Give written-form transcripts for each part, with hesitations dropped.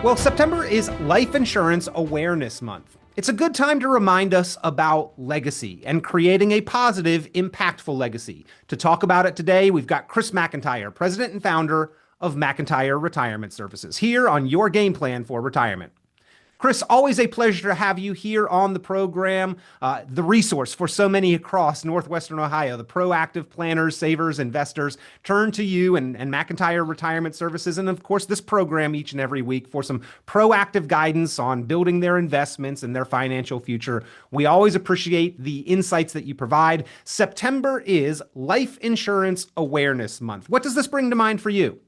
Well, September is Life Insurance Awareness Month. It's a good time to remind us about legacy and creating a positive, impactful legacy. To talk about it today, we've got Chris McIntire, president and founder of McIntire Retirement Services, here on Your Game Plan for Retirement. Chris, always a pleasure to have you here on the program. The resource for so many across Northwestern Ohio, the proactive planners, savers, investors turn to you and McIntire Retirement Services. And of course, this program each and every week for some proactive guidance on building their investments and their financial future. We always appreciate the insights that you provide. September is Life Insurance Awareness Month. What does this bring to mind for you?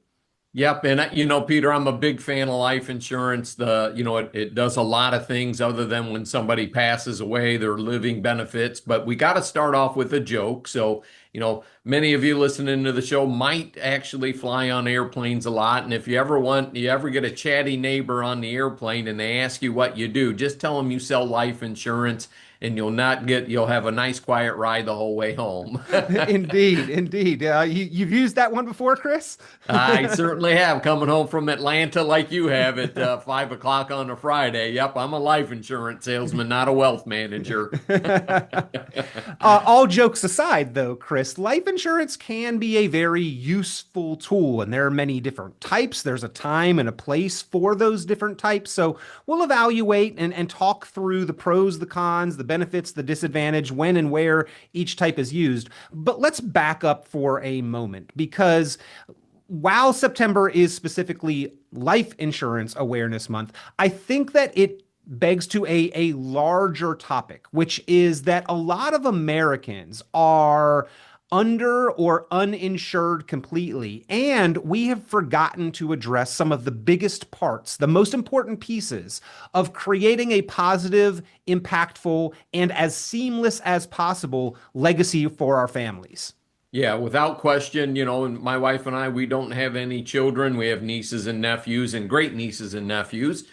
Yep. And Peter, I'm a big fan of life insurance. It does a lot of things other than when somebody passes away, their living benefits. But we got to start off with a joke. So, many of you listening to the show might actually fly on airplanes a lot. And if you ever get a chatty neighbor on the airplane and they ask you what you do, just tell them you sell life insurance, and you'll have a nice quiet ride the whole way home. Indeed, indeed. You've used that one before, Chris? I certainly have, coming home from Atlanta like you have at 5 o'clock on a Friday. Yep, I'm a life insurance salesman, not a wealth manager. All jokes aside, though, Chris, life insurance can be a very useful tool, and there are many different types. There's a time and a place for those different types. So we'll evaluate and talk through the pros, the cons, the benefits, the disadvantage, when and where each type is used. But let's back up for a moment, because while September is specifically Life Insurance Awareness Month, I think that it begs to a larger topic, which is that a lot of Americans are under or uninsured completely. And we have forgotten to address some of the biggest parts, the most important pieces of creating a positive, impactful, and as seamless as possible legacy for our families. Yeah, without question, and my wife and I, we don't have any children. We have nieces and nephews and great nieces and nephews.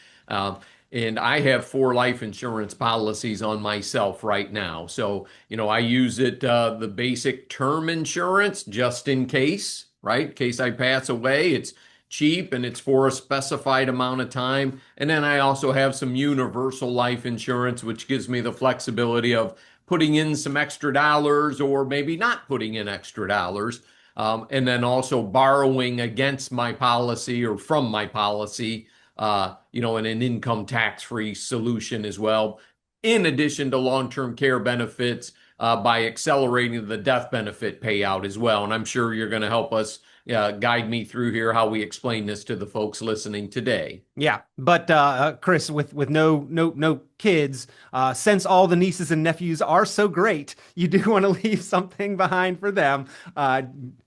And I have 4 life insurance policies on myself right now. So, I use the basic term insurance just in case, right? In case I pass away, it's cheap and it's for a specified amount of time. And then I also have some universal life insurance, which gives me the flexibility of putting in some extra dollars or maybe not putting in extra dollars. And then also borrowing against my policy or from my policy, in an income tax-free solution as well, in addition to long-term care benefits by accelerating the death benefit payout as well. And I'm sure you're going to help us guide me through here how we explain this to the folks listening today. Yeah, but Chris, with no kids, since all the nieces and nephews are so great, you do want to leave something behind for them.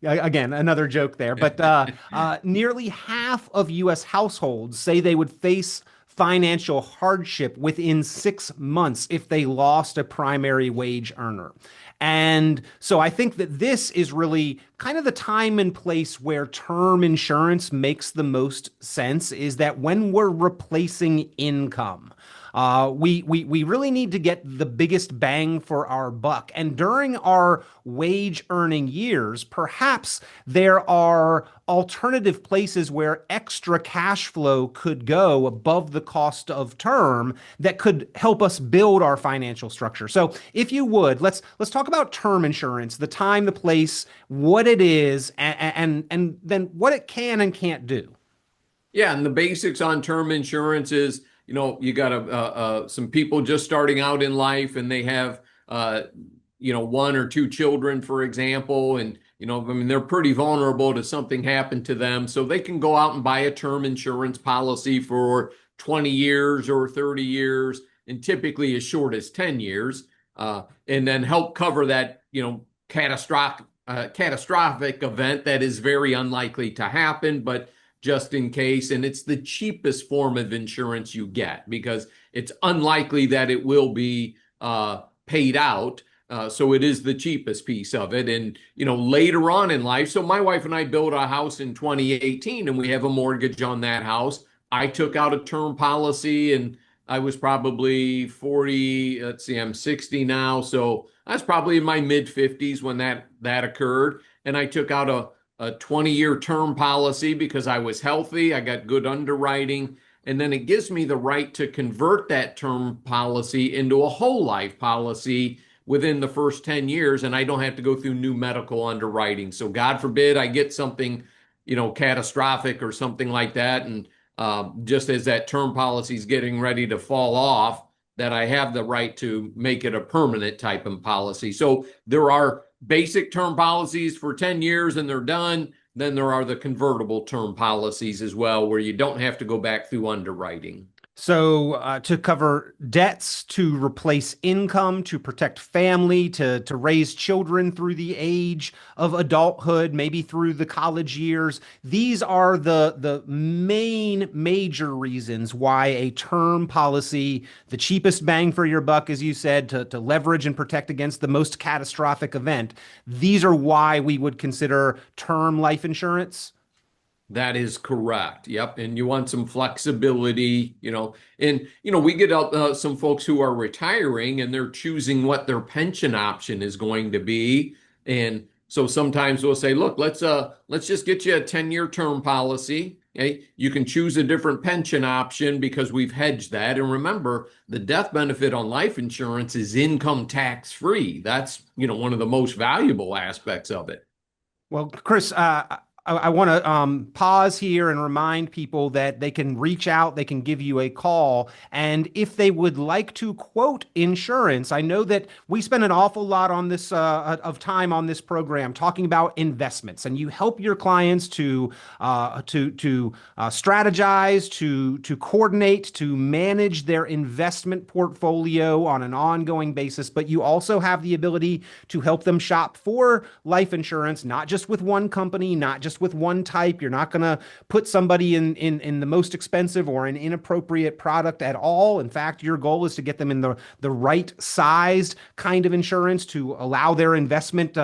Again, another joke there, but nearly half of U.S. households say they would face financial hardship within 6 months if they lost a primary wage earner. And so I think that this is really kind of the time and place where term insurance makes the most sense, is that when we're replacing income, we really need to get the biggest bang for our buck. And during our wage earning years, perhaps there are alternative places where extra cash flow could go above the cost of term that could help us build our financial structure. So if you would, let's talk about term insurance, the time, the place, what it is, and then what it can and can't do. Yeah, and the basics on term insurance is, you got some people just starting out in life and they have, 1 or 2 children, for example, and, they're pretty vulnerable to something happen to them. So they can go out and buy a term insurance policy for 20 years or 30 years, and typically as short as 10 years, and then help cover that, catastrophic event that is very unlikely to happen, but just in case. And it's the cheapest form of insurance you get because it's unlikely that it will be paid out. So it is the cheapest piece of it. And, later on in life, so my wife and I built a house in 2018 and we have a mortgage on that house. I took out a term policy and I was probably 40, let's see, I'm 60 now. So I was probably in my mid 50s when that occurred. And I took out a 20-year term policy because I was healthy. I got good underwriting. And then it gives me the right to convert that term policy into a whole life policy within the first 10 years. And I don't have to go through new medical underwriting. So God forbid I get something, catastrophic or something like that. And just as that term policy is getting ready to fall off, that I have the right to make it a permanent type of policy. So there are basic term policies for 10 years and they're done. Then there are the convertible term policies as well, where you don't have to go back through underwriting. So, to cover debts, to replace income, to protect family, to raise children through the age of adulthood, maybe through the college years. These are the main major reasons why a term policy, the cheapest bang for your buck, as you said, to leverage and protect against the most catastrophic event. These are why we would consider term life insurance. That is correct. Yep. And you want some flexibility, and, we get some folks who are retiring and they're choosing what their pension option is going to be. And so sometimes we'll say, look, let's just get you a 10-year term policy. Okay? You can choose a different pension option because we've hedged that. And remember, the death benefit on life insurance is income tax free. That's, one of the most valuable aspects of it. Well, Chris, I want to pause here and remind people that they can reach out, they can give you a call, and if they would like to quote insurance, I know that we spend an awful lot on this of time on this program talking about investments, and you help your clients to strategize, to coordinate, to manage their investment portfolio on an ongoing basis. But you also have the ability to help them shop for life insurance, not just with one company, not just with one type. You're not going to put somebody in the most expensive or an inappropriate product at all. In fact, your goal is to get them in the right sized kind of insurance to allow their investment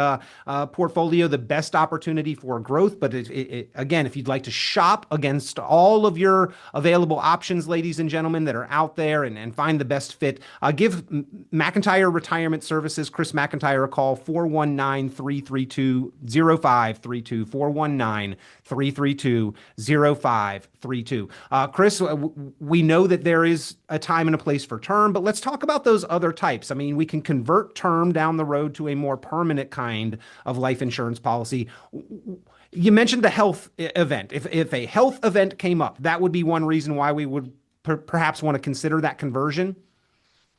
portfolio the best opportunity for growth. But again, if you'd like to shop against all of your available options, ladies and gentlemen, that are out there and find the best fit, give McIntire Retirement Services, Chris McIntire, a call, 419-332-0532, 419-332-0532. Chris, we know that there is a time and a place for term, but let's talk about those other types. I mean, we can convert term down the road to a more permanent kind of life insurance policy. You mentioned the health event. If a health event came up, that would be one reason why we would perhaps want to consider that conversion.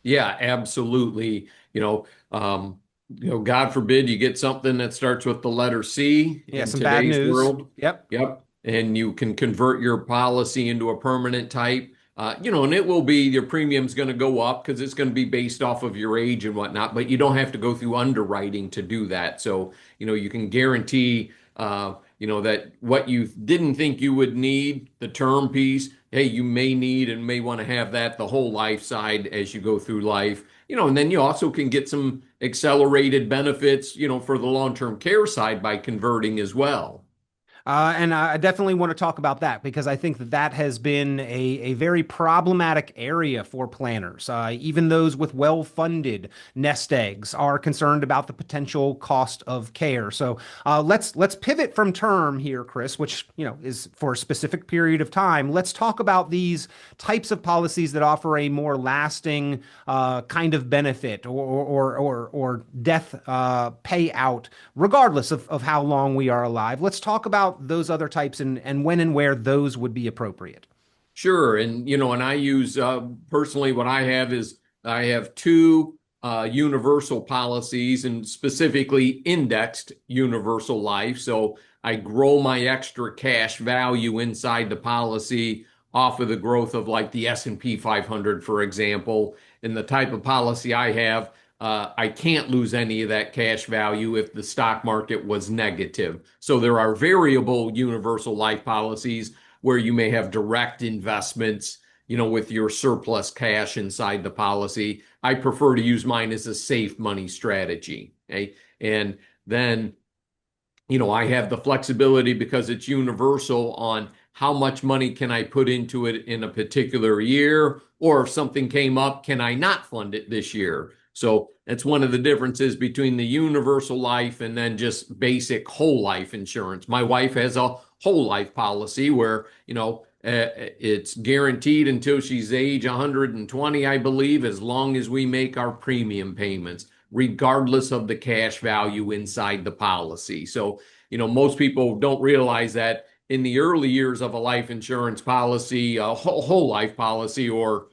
Yeah, absolutely. God forbid you get something that starts with the letter C Yeah, in some bad today's news. world. Yep. Yep. And you can convert your policy into a permanent type. And it will be your premium's going to go up because it's going to be based off of your age and whatnot, but you don't have to go through underwriting to do that. So, you can guarantee, that what you didn't think you would need, the term piece, hey, you may need and may want to have that the whole life side as you go through life. And then you also can get some accelerated benefits, for the long-term care side by converting as well. And I definitely want to talk about that because I think that that has been a very problematic area for planners. Even those with well-funded nest eggs are concerned about the potential cost of care. So let's pivot from term here, Chris, which is for a specific period of time. Let's talk about these types of policies that offer a more lasting kind of benefit or death payout, regardless of how long we are alive. Let's talk about those other types and when and where those would be appropriate. Sure. And I use personally what I have two universal policies and specifically indexed universal life. So I grow my extra cash value inside the policy off of the growth of like the S&P 500, for example. And the type of policy I have, I can't lose any of that cash value if the stock market was negative. So there are variable universal life policies where you may have direct investments, with your surplus cash inside the policy. I prefer to use mine as a safe money strategy. Okay. And then, I have the flexibility because it's universal on how much money can I put into it in a particular year, or if something came up, can I not fund it this year? So that's one of the differences between the universal life and then just basic whole life insurance. My wife has a whole life policy where, It's guaranteed until she's age 120, I believe, as long as we make our premium payments, regardless of the cash value inside the policy. So, most people don't realize that in the early years of a life insurance policy, a whole life policy, or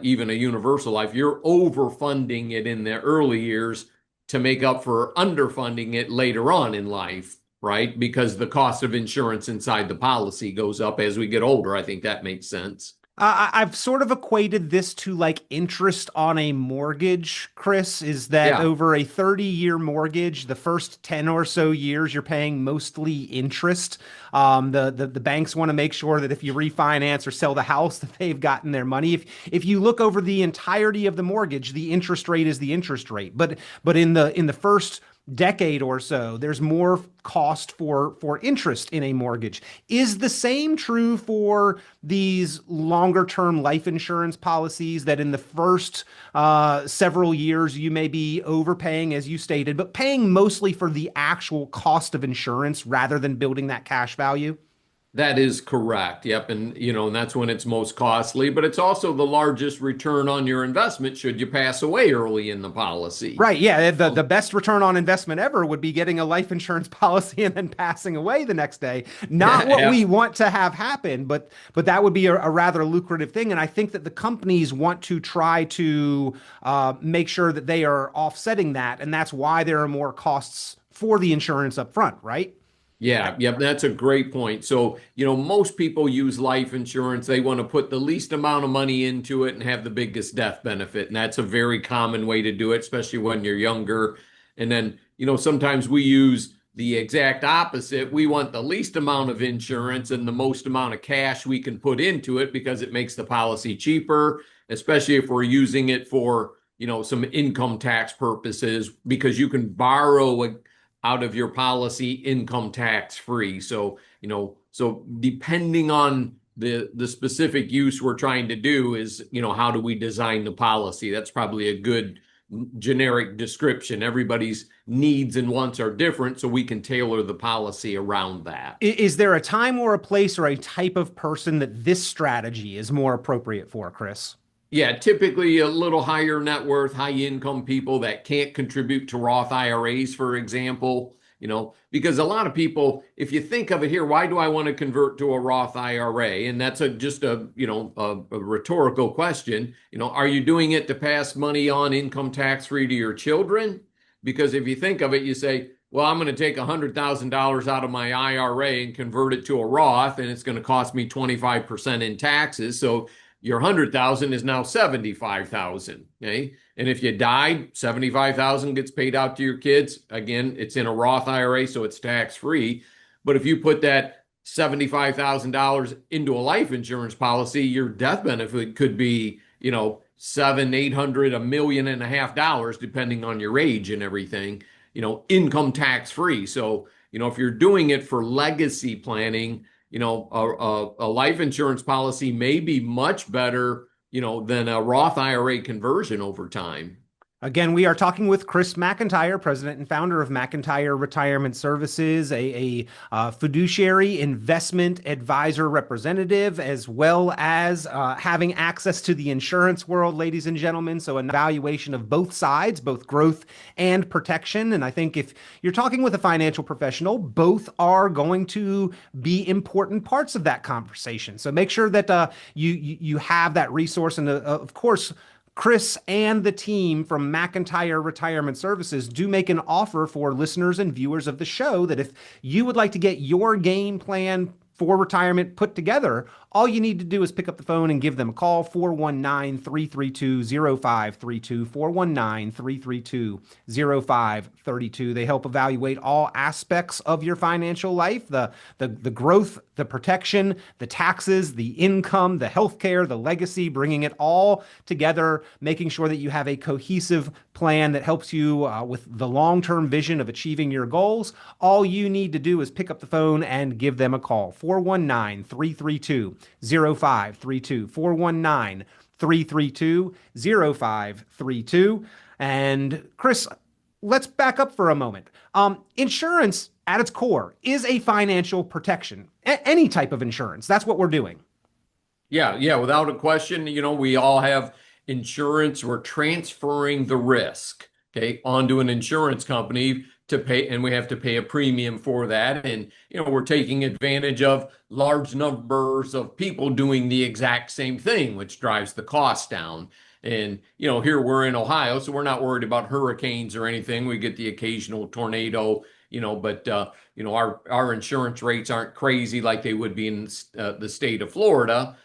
even a universal life, you're overfunding it in the early years to make up for underfunding it later on in life, right? Because the cost of insurance inside the policy goes up as we get older. I think that makes sense. I've sort of equated this to like interest on a mortgage, Chris, is that Yeah, over a 30-year mortgage, the first 10 or so years, you're paying mostly interest. The banks want to make sure that if you refinance or sell the house, that they've gotten their money. If you look over the entirety of the mortgage, the interest rate is the interest rate. But in the first decade or so, there's more cost for interest in a mortgage. Is the same true for these longer term life insurance policies that in the first several years you may be overpaying, as you stated, but paying mostly for the actual cost of insurance rather than building that cash value? that is correct. Yep. And that's when it's most costly, but it's also the largest return on your investment should you pass away early in the policy. Right. Yeah. The best return on investment ever would be getting a life insurance policy and then passing away the next day. Not what we want to have happen, but that would be a rather lucrative thing. And I think that the companies want to try to make sure that they are offsetting that. And that's why there are more costs for the insurance up front, right? Yeah, yep, that's a great point. So, most people use life insurance. They want to put the least amount of money into it and have the biggest death benefit. And that's a very common way to do it, especially when you're younger. And then, sometimes we use the exact opposite. We want the least amount of insurance and the most amount of cash we can put into it because it makes the policy cheaper, especially if we're using it for, some income tax purposes, because you can borrow out of your policy income tax free. So depending on the specific use we're trying to do is, how do we design the policy? That's probably a good generic description. Everybody's needs and wants are different, so we can tailor the policy around that. Is there a time or a place or a type of person that this strategy is more appropriate for, Chris? Yeah, typically a little higher net worth, high income people that can't contribute to Roth IRAs, for example, because a lot of people, if you think of it here, why do I want to convert to a Roth IRA? And that's just a rhetorical question. Are you doing it to pass money on income tax free to your children? Because if you think of it, you say, well, I'm going to take $100,000 out of my IRA and convert it to a Roth, and it's going to cost me 25% in taxes. So your 100,000 is now 75,000. Okay. And if you died, 75,000 gets paid out to your kids. Again, it's in a Roth IRA, so it's tax free. But if you put that $75,000 into a life insurance policy, your death benefit could be, seven, 800, $1.5 million, depending on your age and everything, income tax free. So, if you're doing it for legacy planning, a life insurance policy may be much better, than a Roth IRA conversion over time. Again, we are talking with Chris McIntire, president and founder of McIntire Retirement Services, a fiduciary investment advisor representative, as well as having access to the insurance world, ladies and gentlemen. So, an evaluation of both sides, both growth and protection. And I think if you're talking with a financial professional, both are going to be important parts of that conversation. So, make sure that you have that resource. And of course, Chris and the team from McIntire Retirement Services do make an offer for listeners and viewers of the show that if you would like to get your game plan for retirement put together, all you need to do is pick up the phone and give them a call, 419-332-0532, 419-332-0532. They help evaluate all aspects of your financial life, the growth, the protection, the taxes, the income, the healthcare, the legacy, bringing it all together, making sure that you have a cohesive plan that helps you with the long-term vision of achieving your goals. All you need to do is pick up the phone and give them a call, 419-332-0532, 419-332-0532. And Chris, let's back up for a moment. Insurance at its core is a financial protection, any type of insurance. That's what we're doing. Yeah, yeah, without a question, we all have insurance. We're transferring the risk, okay, onto an insurance company to pay, and we have to pay a premium for that. And, we're taking advantage of large numbers of people doing the exact same thing, which drives the cost down. And, here we're in Ohio, so we're not worried about hurricanes or anything. We get the occasional tornado, but our insurance rates aren't crazy like they would be in the state of Florida.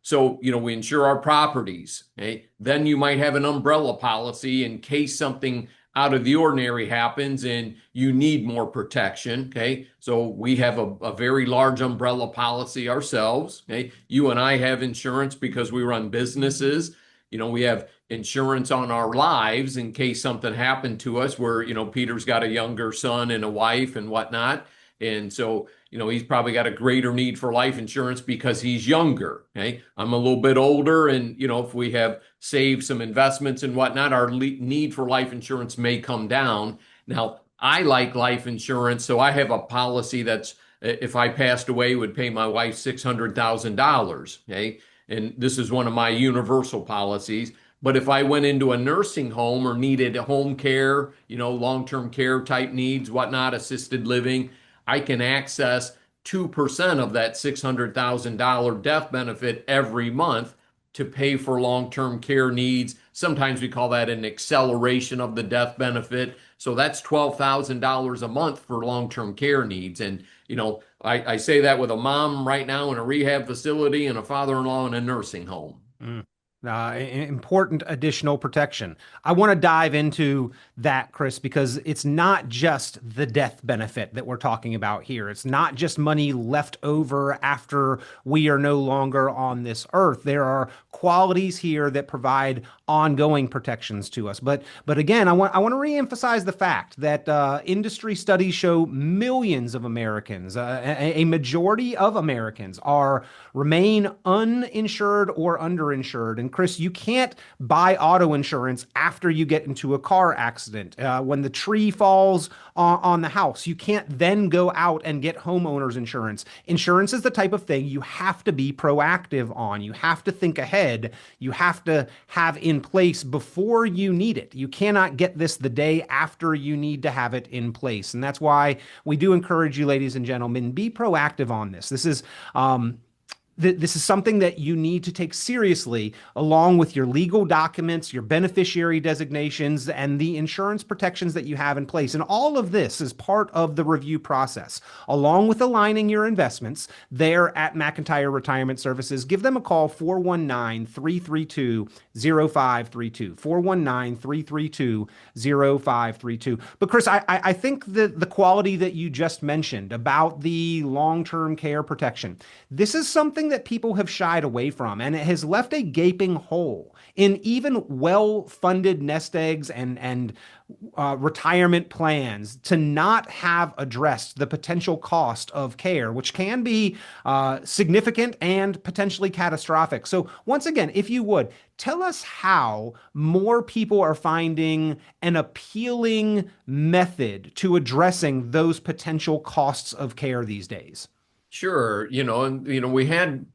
So, we insure our properties. Okay? Then you might have an umbrella policy in case something out of the ordinary happens and you need more protection. Okay. So we have a very large umbrella policy ourselves. Okay. You and I have insurance because we run businesses. We have insurance on our lives in case something happened to us where, Peter's got a younger son and a wife and whatnot. And so, he's probably got a greater need for life insurance because he's younger. Okay. I'm a little bit older. And, if we have saved some investments and whatnot, our need for life insurance may come down. Now, I like life insurance. So I have a policy that's, if I passed away, would pay my wife $600,000. Okay. And this is one of my universal policies. But if I went into a nursing home or needed home care, long-term care type needs, whatnot, assisted living, I can access 2% of that $600,000 death benefit every month to pay for long-term care needs. Sometimes we call that an acceleration of the death benefit. So that's $12,000 a month for long-term care needs. And, I say that with a mom right now in a rehab facility and a father-in-law in a nursing home. Mm. Important additional protection. I want to dive into that, Chris, because it's not just the death benefit that we're talking about here. It's not just money left over after we are no longer on this earth. There are qualities here that provide ongoing protections to us. But again, I want to reemphasize the fact that industry studies show millions of Americans, a majority of Americans, remain uninsured or underinsured. And Chris, you can't buy auto insurance after you get into a car accident. When the tree falls on the house, you can't then go out and get homeowners insurance. Insurance is the type of thing you have to be proactive on. You have to think ahead. You have to have in place before you need it. You cannot get this the day after you need to have it in place. And that's why we do encourage you, ladies and gentlemen, be proactive on this. This is something that you need to take seriously, along with your legal documents, your beneficiary designations, and the insurance protections that you have in place. And all of this is part of the review process, along with aligning your investments there at McIntire Retirement Services. Give them a call, 419-332-0532, 419-332-0532. But Chris, I think the quality that you just mentioned about the long-term care protection, this is something that people have shied away from, and it has left a gaping hole in even well-funded nest eggs and retirement plans to not have addressed the potential cost of care, which can be significant and potentially catastrophic. So once again, if you would, tell us how more people are finding an appealing method to addressing those potential costs of care these days. Sure, and we had,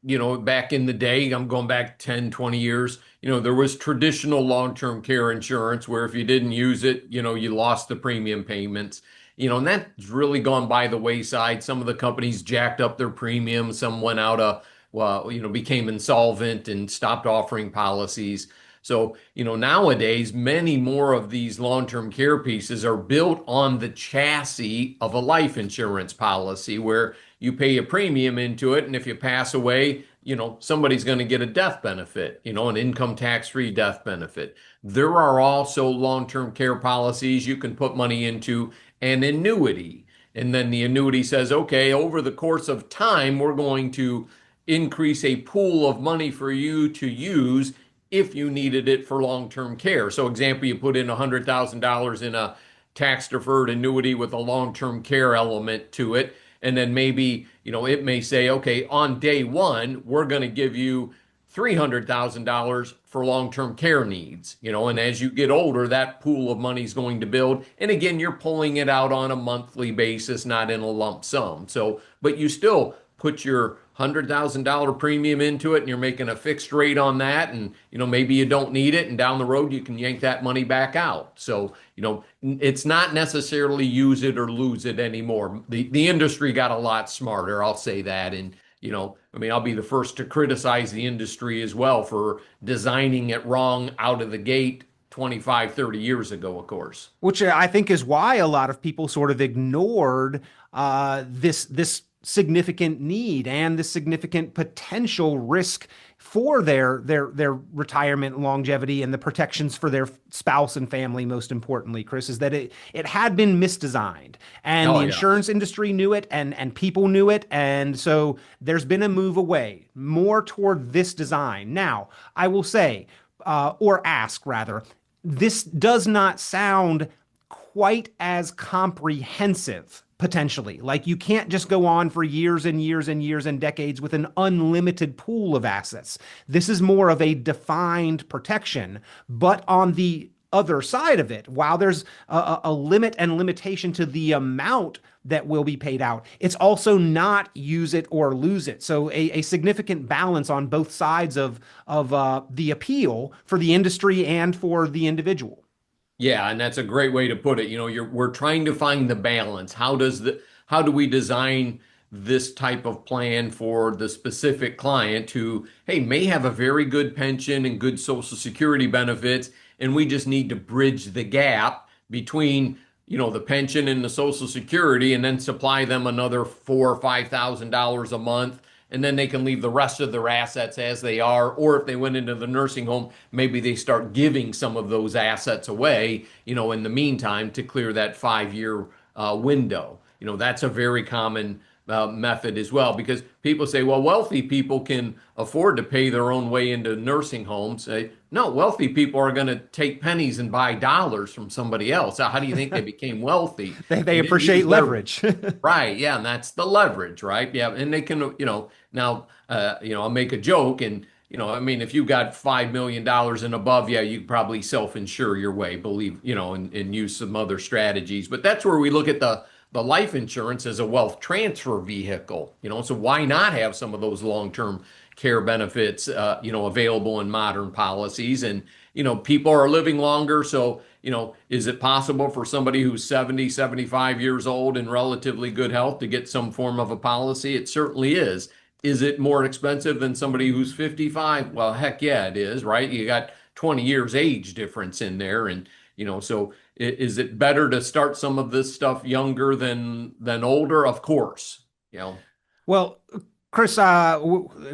back in the day, I'm going back 10, 20 years, there was traditional long-term care insurance where if you didn't use it, you lost the premium payments. And that's really gone by the wayside. Some of the companies jacked up their premiums, some went out well, became insolvent and stopped offering policies. So, nowadays, many more of these long-term care pieces are built on the chassis of a life insurance policy where you pay a premium into it, and if you pass away, somebody's going to get a death benefit, an income tax-free death benefit. There are also long-term care policies you can put money into an annuity. And then the annuity says, okay, over the course of time, we're going to increase a pool of money for you to use if you needed it for long-term care. So example, you put in $100,000 in a tax-deferred annuity with a long-term care element to it. And then maybe, it may say, okay, on day one, we're going to give you $300,000 for long-term care needs, and as you get older, that pool of money is going to build. And again, you're pulling it out on a monthly basis, not in a lump sum. So, but you still put your $100,000 premium into it and you're making a fixed rate on that, and maybe you don't need it, and down the road you can yank that money back out. So it's not necessarily use it or lose it anymore. The industry got a lot smarter, I'll say that. And I mean, I'll be the first to criticize the industry as well for designing it wrong out of the gate 25, 30 years ago, of course. Which I think is why a lot of people sort of ignored this significant need and the significant potential risk for their retirement longevity and the protections for their spouse and family. Most importantly, Chris, is that it had been misdesigned, and Oh, the yeah. insurance industry knew it, and people knew it, and so there's been a move away more toward this design. Now, I will say, or ask rather, this does not sound quite as comprehensive potentially. Like you can't just go on for years and years and years and decades with an unlimited pool of assets. This is more of a defined protection, but on the other side of it, while there's a limit and limitation to the amount that will be paid out, it's also not use it or lose it. So a significant balance on both sides of the appeal for the industry and for the individual. Yeah, and that's a great way to put it. We're trying to find the balance. How do we design this type of plan for the specific client who, hey, may have a very good pension and good Social Security benefits, and we just need to bridge the gap between, the pension and the Social Security, and then supply them another $4,000 or $5,000 a month, and then they can leave the rest of their assets as they are. Or if they went into the nursing home, maybe they start giving some of those assets away, in the meantime to clear that 5 year window. That's a very common method as well, because people say, well, wealthy people can afford to pay their own way into nursing homes. No, wealthy people are going to take pennies and buy dollars from somebody else. How do you think they became wealthy? They They didn't appreciate use their leverage. Right, yeah, and that's the leverage, right? Yeah, and they can, now, I'll make a joke, and I mean, if you got $5 million and above, yeah, you could probably self-insure your way, believe, and use some other strategies. But that's where we look at the life insurance as a wealth transfer vehicle, so why not have some of those long-term care benefits, available in modern policies? And, people are living longer. So, is it possible for somebody who's 70, 75 years old in relatively good health to get some form of a policy? It certainly is. Is it more expensive than somebody who's 55? Well, heck yeah, it is, right? You got 20 years age difference in there. And, so is it better to start some of this stuff younger than older? Of course, Well, Chris,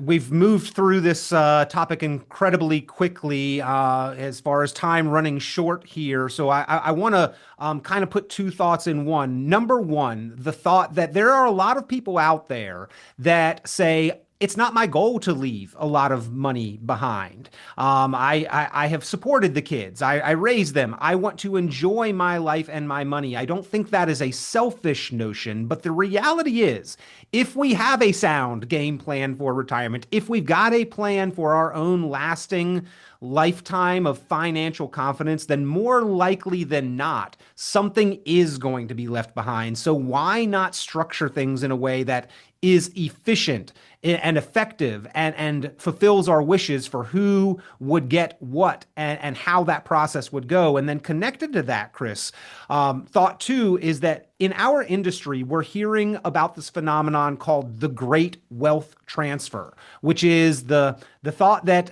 we've moved through this topic incredibly quickly as far as time running short here. So I want to kind of put two thoughts in one. Number one, the thought that there are a lot of people out there that say, it's not my goal to leave a lot of money behind. I have supported the kids. I raised them. I want to enjoy my life and my money. I don't think that is a selfish notion, but the reality is, if we have a sound game plan for retirement, if we've got a plan for our own lasting lifetime of financial confidence, then more likely than not, something is going to be left behind. So why not structure things in a way that is efficient and effective and fulfills our wishes for who would get what and how that process would go? And then connected to that, Chris, thought two is that in our industry, we're hearing about this phenomenon called the great wealth transfer, which is the thought that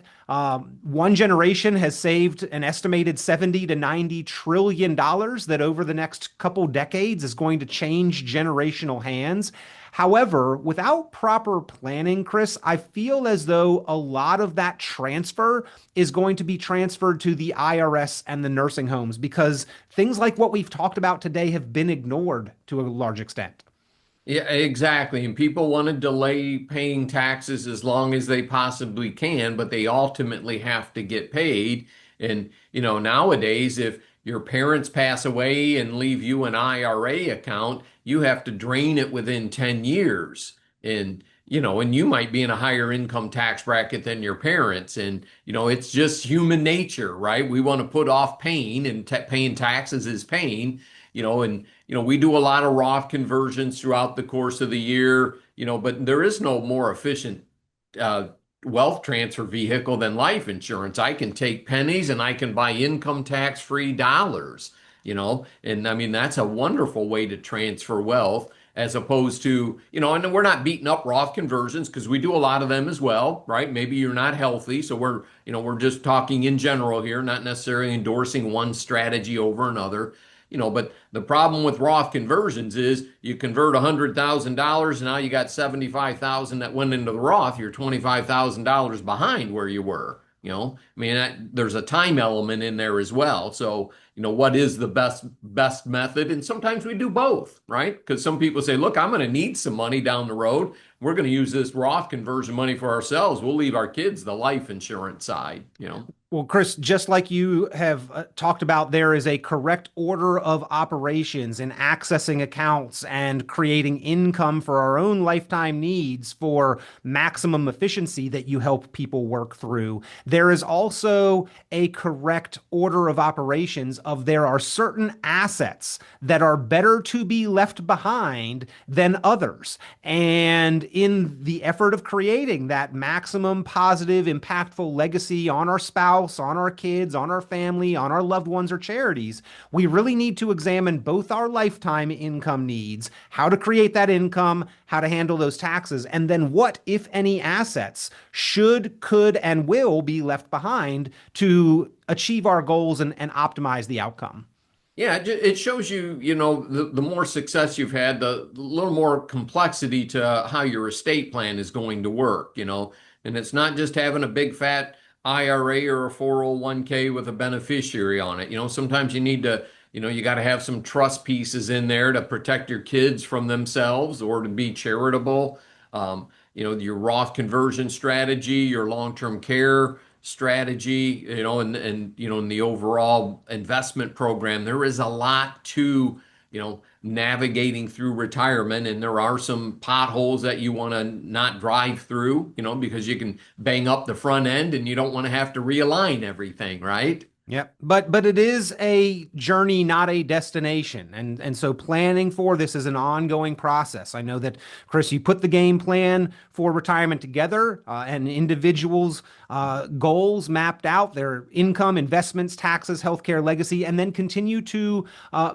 one generation has saved an estimated 70 to 90 trillion dollars that over the next couple decades is going to change generational hands. However, without proper planning, Chris, I feel as though a lot of that transfer is going to be transferred to the IRS and the nursing homes because things like what we've talked about today have been ignored to a large extent. Yeah, exactly. And people want to delay paying taxes as long as they possibly can, but they ultimately have to get paid. And, nowadays, if your parents pass away and leave you an IRA account, you have to drain it within 10 years. And you might be in a higher income tax bracket than your parents. And, it's just human nature, right? We want to put off pain, and paying taxes is pain. we do a lot of Roth conversions throughout the course of the year, but there is no more efficient uh, wealth transfer vehicle than life insurance. I can take pennies and I can buy income tax free dollars, and I mean, that's a wonderful way to transfer wealth as opposed to, and we're not beating up Roth conversions because we do a lot of them as well, right? Maybe you're not healthy. So we're just talking in general here, not necessarily endorsing one strategy over another. But the problem with Roth conversions is you convert $100,000 and now you got 75,000 that went into the Roth. You're $25,000 behind where you were. I mean, there's a time element in there as well. So, what is the best method? And sometimes we do both, right? Because some people say, look, I'm going to need some money down the road. We're going to use this Roth conversion money for ourselves. We'll leave our kids the life insurance side. Well, Chris, just like you have talked about, there is a correct order of operations in accessing accounts and creating income for our own lifetime needs for maximum efficiency that you help people work through. There is also a correct order of operations of there are certain assets that are better to be left behind than others. And in the effort of creating that maximum positive, impactful legacy on our spouse, on our kids, on our family, on our loved ones or charities, we really need to examine both our lifetime income needs, how to create that income, how to handle those taxes, and then what, if any, assets should, could, and will be left behind to achieve our goals and optimize the outcome. Yeah, it shows you, the more success you've had, the little more complexity to how your estate plan is going to work, and it's not just having a big fat IRA or a 401k with a beneficiary on it. Sometimes you need to, you got to have some trust pieces in there to protect your kids from themselves or to be charitable. Your Roth conversion strategy, your long-term care strategy, and in the overall investment program, there is a lot to, navigating through retirement. And there are some potholes that you want to not drive through, because you can bang up the front end and you don't want to have to realign everything, right? Yep. But it is a journey, not a destination. And so planning for this is an ongoing process. I know that, Chris, you put the game plan for retirement together and individuals' goals mapped out, their income, investments, taxes, healthcare, legacy, and then continue to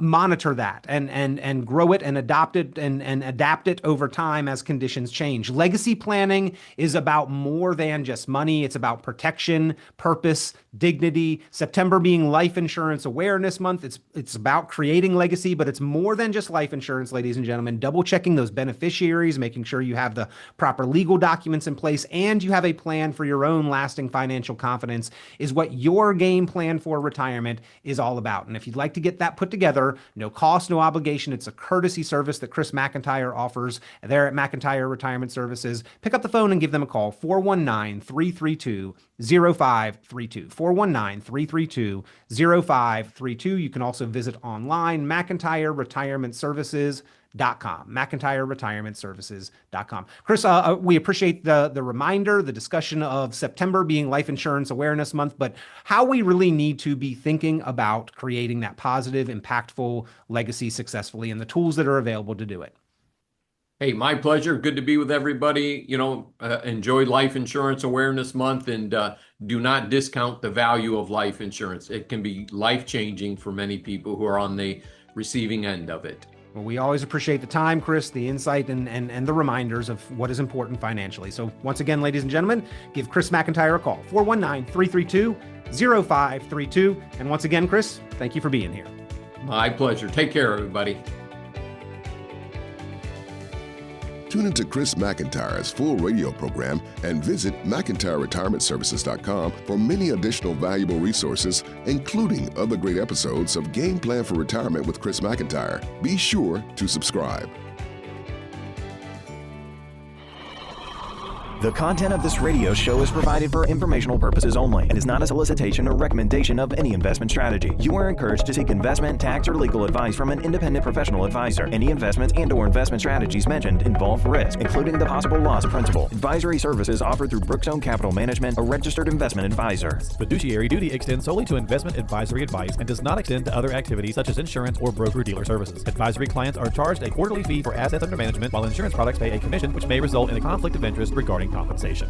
monitor that and grow it and adopt it and adapt it over time as conditions change. Legacy planning is about more than just money. It's about protection, purpose, dignity. September being Life Insurance Awareness Month, it's about creating legacy, but it's more than just life insurance, ladies and gentlemen. Double checking those beneficiaries, making sure you have the proper legal documents in place, and you have a plan for your own lasting financial confidence is what your game plan for retirement is all about. And if you'd like to get that put together, no cost, no obligation, it's a courtesy service that Chris McIntire offers there at McIntire Retirement Services. Pick up the phone and give them a call, 419-332-0532, 419-332-0532. You can also visit online, McIntyreRetirementServices.com, McIntyreRetirementServices.com. Chris, we appreciate the reminder, the discussion of September being Life Insurance Awareness Month, but how we really need to be thinking about creating that positive, impactful legacy successfully and the tools that are available to do it. Hey, my pleasure. Good to be with everybody. Enjoy Life Insurance Awareness Month and do not discount the value of life insurance. It can be life-changing for many people who are on the receiving end of it. Well, we always appreciate the time, Chris, the insight, and the reminders of what is important financially. So once again, ladies and gentlemen, give Chris McIntire a call, 419-332-0532. And once again, Chris, thank you for being here. My pleasure. Take care, everybody. Tune into Chris McIntyre's full radio program and visit McIntyreRetirementServices.com for many additional valuable resources, including other great episodes of Game Plan for Retirement with Chris McIntire. Be sure to subscribe. The content of this radio show is provided for informational purposes only and is not a solicitation or recommendation of any investment strategy. You are encouraged to seek investment, tax, or legal advice from an independent professional advisor. Any investments and/or investment strategies mentioned involve risk, including the possible loss of principal. Advisory services offered through Brookstone Capital Management, a registered investment advisor. Fiduciary duty extends solely to investment advisory advice and does not extend to other activities such as insurance or broker-dealer services. Advisory clients are charged a quarterly fee for assets under management, while insurance products pay a commission, which may result in a conflict of interest regarding compensation.